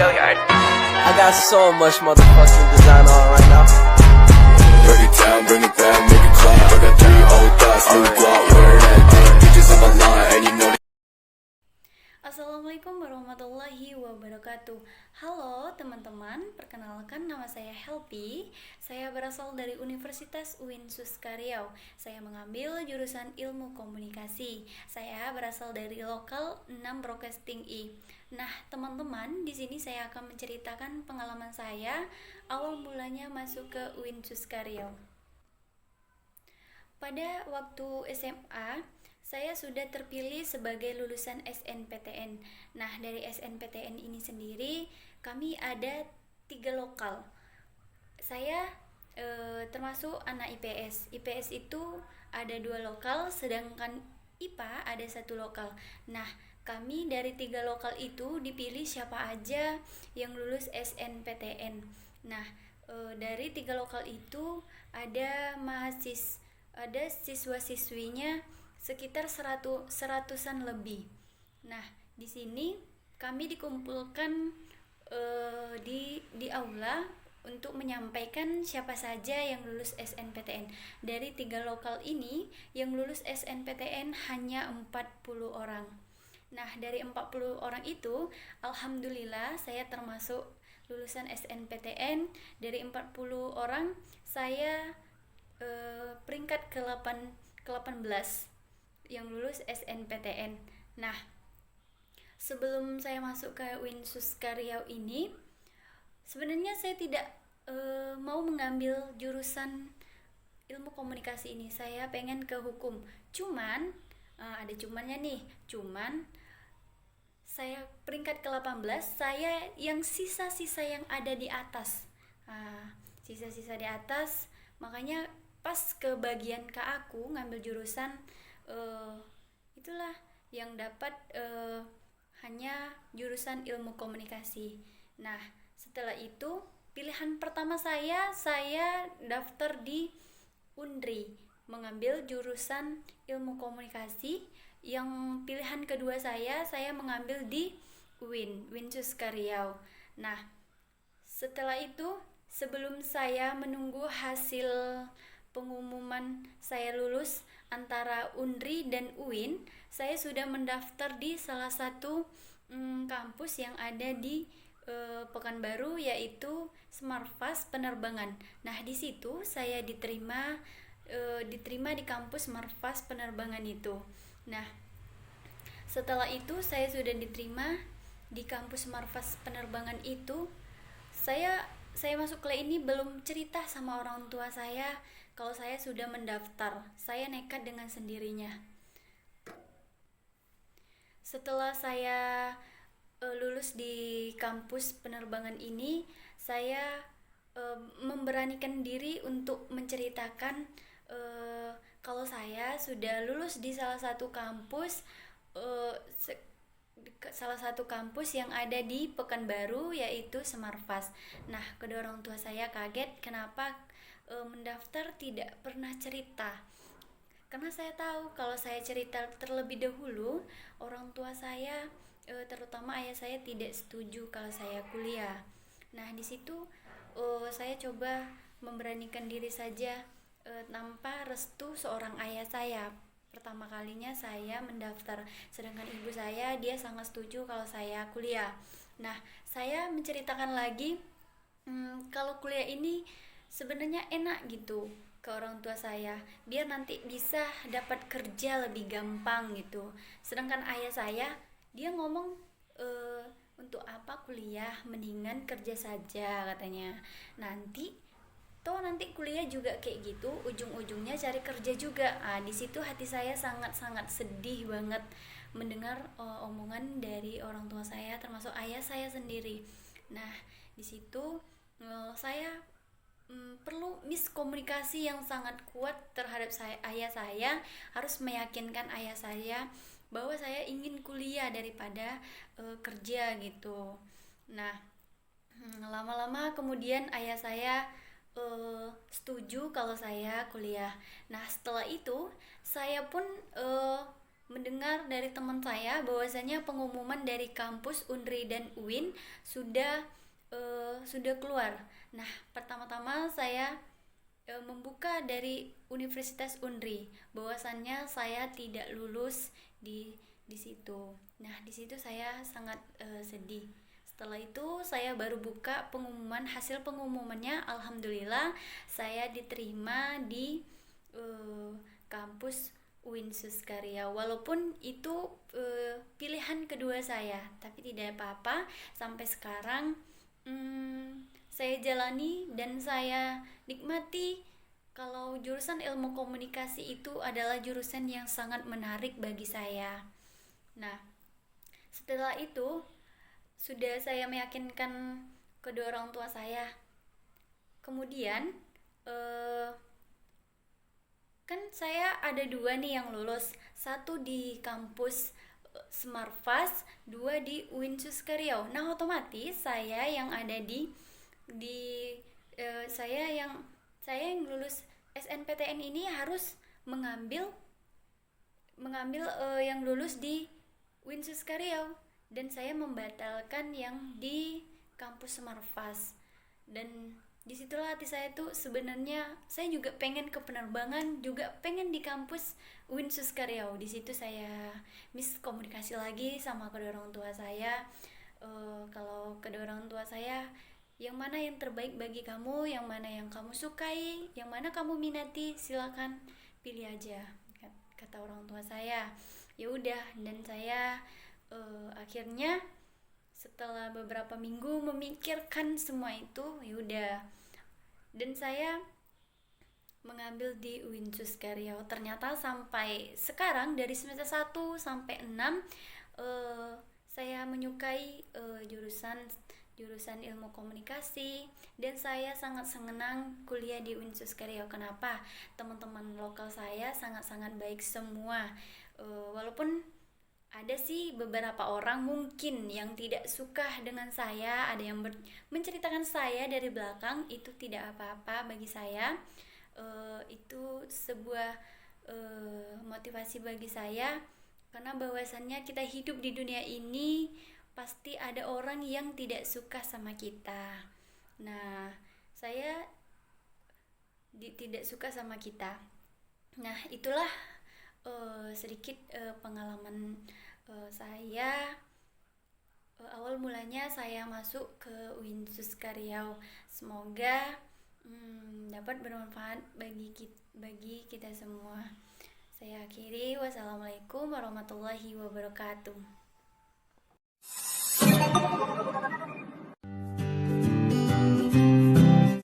I got so much motherfucking design on right now. Break it down, bring it back, make it clap. I got 3 old thoughts, new guap, wear that dick. Bitches on my line, and you know. Assalamualaikum warahmatullahi wabarakatuh. Halo teman-teman, perkenalkan nama saya Helpi. Saya berasal dari Universitas UIN Suskaryau. Saya mengambil jurusan Ilmu Komunikasi. Saya berasal dari lokal 6 Broadcasting I. Nah, teman-teman, di sini saya akan menceritakan pengalaman saya awal mulanya masuk ke UIN Suskaryau. Pada waktu SMA, saya sudah terpilih sebagai lulusan SNPTN. Nah, dari SNPTN ini sendiri, kami ada 3 lokal. Saya termasuk anak IPS. IPS itu ada 2 lokal, sedangkan IPA ada 1 lokal. Nah, kami dari 3 lokal itu dipilih siapa aja yang lulus SNPTN. Nah, dari 3 lokal itu ada siswa-siswinya sekitar 100-an lebih. Nah, di sini kami dikumpulkan di aula untuk menyampaikan siapa saja yang lulus SNPTN. Dari 3 lokal ini yang lulus SNPTN hanya 40 orang. Nah, dari 40 orang itu, alhamdulillah saya termasuk lulusan SNPTN. Dari 40 orang, saya peringkat ke-18 yang lulus SNPTN. Nah, sebelum saya masuk ke UIN Suskaryau ini, sebenarnya saya tidak mau mengambil jurusan ilmu komunikasi ini. Saya pengen ke hukum. Cuman ada cumannya nih. Cuman saya peringkat ke-18, saya yang sisa-sisa yang ada di atas. Sisa-sisa di atas, makanya pas ke bagian ke aku ngambil jurusan, itulah yang dapat hanya jurusan ilmu komunikasi. Nah, setelah itu pilihan pertama saya daftar di Undri mengambil jurusan ilmu komunikasi. Yang pilihan kedua saya mengambil di UIN Suskaryau. Nah, setelah itu sebelum saya menunggu hasil pengumuman saya lulus antara Undri dan UIN, saya sudah mendaftar di salah satu kampus yang ada di Pekanbaru, yaitu Smartfast Penerbangan. Nah, di situ saya diterima di kampus Smartfast Penerbangan itu. Nah, setelah itu saya sudah diterima di kampus Smartfast Penerbangan itu. Saya masuk kuliah ini belum cerita sama orang tua saya kalau saya sudah mendaftar. Saya nekat dengan sendirinya. Setelah saya lulus di kampus penerbangan ini, saya memberanikan diri untuk menceritakan kalau saya sudah lulus di salah satu kampus yang ada di Pekanbaru, yaitu Smartfast. Nah, kedua orang tua saya kaget kenapa mendaftar tidak pernah cerita. Karena saya tahu kalau saya cerita terlebih dahulu, orang tua saya, terutama ayah saya, tidak setuju kalau saya kuliah. Nah, di situ saya coba memberanikan diri saja tanpa restu seorang ayah saya. Pertama kalinya saya mendaftar, sedangkan ibu saya, dia sangat setuju kalau saya kuliah. Nah, saya menceritakan lagi kalau kuliah ini sebenarnya enak gitu ke orang tua saya, biar nanti bisa dapat kerja lebih gampang gitu. Sedangkan ayah saya, dia ngomong untuk apa kuliah, mendingan kerja saja katanya. Nanti kuliah juga kayak gitu, ujung-ujungnya cari kerja juga. Di situ hati saya sangat-sangat sedih banget mendengar omongan dari orang tua saya, termasuk ayah saya sendiri. Nah, di situ saya perlu miskomunikasi yang sangat kuat terhadap ayah saya, harus meyakinkan ayah saya bahwa saya ingin kuliah daripada kerja gitu. Nah, lama-lama kemudian ayah saya setuju kalau saya kuliah. Nah, setelah itu saya pun mendengar dari teman saya bahwasanya pengumuman dari kampus Unri dan UIN sudah keluar. Nah, pertama-tama saya membuka dari Universitas Unri, bahwasannya saya tidak lulus di situ. Nah, di situ saya sangat sedih. Setelah itu saya baru buka pengumuman, hasil pengumumannya alhamdulillah saya diterima di kampus UIN Suskaria. Walaupun itu pilihan kedua saya, tapi tidak apa-apa. Sampai sekarang saya jalani dan saya nikmati kalau jurusan ilmu komunikasi itu adalah jurusan yang sangat menarik bagi saya. Nah, setelah itu sudah saya meyakinkan kedua orang tua saya. Kemudian kan saya ada 2 nih yang lulus, 1 di kampus Smartfast, 2 di UIN Suskaria. Nah, otomatis saya yang ada di saya yang lulus SNPTN ini harus mengambil yang lulus di UIN Suskaria, dan saya membatalkan yang di kampus Smartfast. Dan disitulah hati saya tuh sebenarnya saya juga pengen ke penerbangan, juga pengen di kampus UIN Suskaria. Di situ saya miskomunikasi lagi sama kedua orang tua saya. Kalau kedua orang tua saya, yang mana yang terbaik bagi kamu, yang mana yang kamu sukai, yang mana kamu minati, silakan pilih aja, kata orang tua saya. Ya udah, dan saya akhirnya setelah beberapa minggu memikirkan semua itu, ya udah, dan saya mengambil di UIN Suskaria. Ternyata sampai sekarang dari semester 1 sampai 6 saya menyukai jurusan ilmu komunikasi, dan saya sangat senang kuliah di UIN Suskaria. Kenapa? Teman-teman lokal saya sangat-sangat baik semua. Walaupun ada sih beberapa orang mungkin yang tidak suka dengan saya, ada yang menceritakan saya dari belakang, itu tidak apa-apa bagi saya. Itu sebuah motivasi bagi saya, karena bahwasannya kita hidup di dunia ini pasti ada orang yang tidak suka sama kita. Nah, saya tidak suka sama kita. Nah, itulah sedikit pengalaman saya. Awal mulanya saya masuk ke UIN Suskaria. Semoga dapat bermanfaat bagi kita semua. Saya akhiri, wassalamualaikum warahmatullahi wabarakatuh.